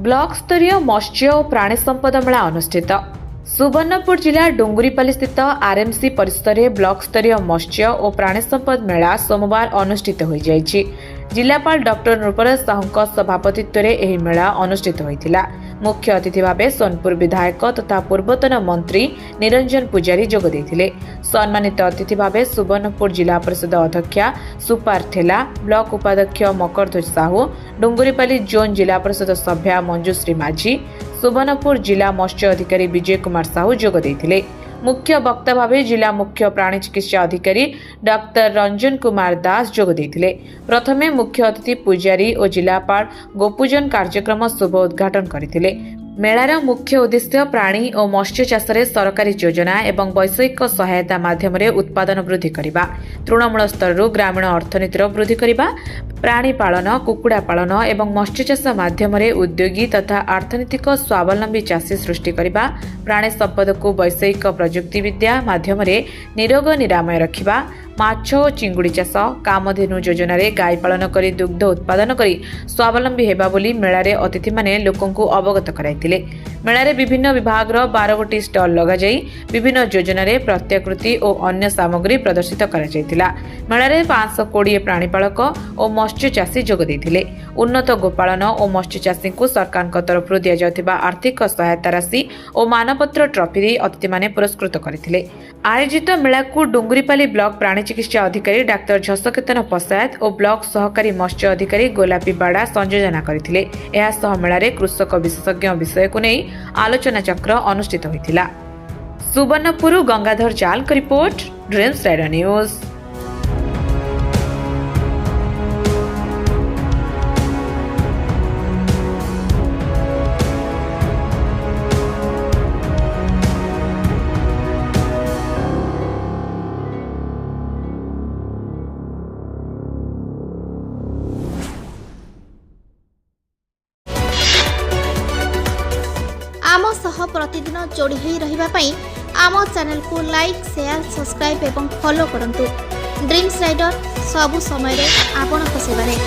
Block स्तरीय मत्स्य और प्राणी संपद मेला अनुष्ठित। सुवर्णपुर जिला डुंगुरीपाली स्थित आरएमसी परिसर में ब्लॉक स्तरीय मत्स्य और प्राणी संपद मेला सोमवार अनुष्ठित हो जाइछि। जिलापाल डॉक्टर नृपराज साहू सभापतित्व में यह मेला अनुष्ठित होता। मुख्य अतिथि भाव सोनपुर विधायक तथा पूर्वतन मंत्री निरंजन पुजारी जोग देथिले। सम्मानित अतिथि भाव सुवर्णपुर जिला परिषद अध्यक्षा सुपार ठेला, ब्लॉक उपाध्यक्ष मकरध्वज साहू, डुंगुरीपाली जोन जिला परिषद सभ्या मंजुश्री माझी, सुवर्णपुर जिला मत्स्य अधिकारी विजय कुमार साहू जोग देथिले। मुख्य वक्ता भाव जिला मुख्य प्राणी चिकित्सा अधिकारी डॉक्टर रंजन कुमार दास जोग देथिले। प्रथमे मुख्य अतिथि पुजारी और जिलापाल गोपूजन कार्यक्रम शुभ उद्घाटन करथिले। मेलार मुख्य उद्देश्य प्राणी और मत्स्य चाष सरकारी योजना एवं वैषयिक सहायता माध्यम उत्पादन वृद्धि करने, तृणमूल स्तर ग्रामीण अर्थनीतिर वृद्धि करने, प्राणी पालन, कुकुड़ा पालन एवं मत्स्य चाष माध्यम उद्योगी तथा अर्थनीतिक स्वावलंबी चाषी सृष्टि करने, प्राणी संपद को वैषयिक प्रजुक्ति विद्या माध्यम निरोग निरामय रखा, माछ और चिंगुड़ी चाष, कामधेनु योजना गाय पालन कर दुग्ध उत्पादन कर स्वावलंबी हेबा बोली मेलारे अतिथि माने लोकंकु अवगत कराइतिले। मेलारे विभिन्न विभाग 12 गोटी स्टल लगा जाई विभिन्न योजना प्रत्याकृति और अन्य सामग्री प्रदर्शित करा जायतिला। मेलारे 520 प्राणीपालक और मत्स्य चाषी जोग देथिले। उन्नत गोपालन और मत्स्य चाषी को सरकार तरफ दिया जाउथिबा आर्थिक सहायता राशि और मानपत्र ट्रॉफी दे अतिथि माने पुरस्कृत करथिले। आयोजित मेला को डुंगुरीपाली ब्लॉक प्राणी चिकित्सा अधिकारी डाक्टर झसकेतन पसायत और ब्लॉक सहकारी मत्स्य अधिकारी गोलापी बाड़ा संयोजना करथिले। एहा सह मेलारे कृषक विशेषज्ञ विषय को नहीं आलोचना चक्र अनुष्ठित होइतिला। सुवर्णपुर गंगाधर जाल का रिपोर्ट, ड्रीम्स राइडर न्यूज। आम सह प्रतिदिन जोड़ी होई रहिबा पई आम चैनल को लाइक, शेयर, सब्सक्राइब एवं फॉलो करंतु। ड्रीम्स राइडर सबु समय रे आपन को सेवा रे।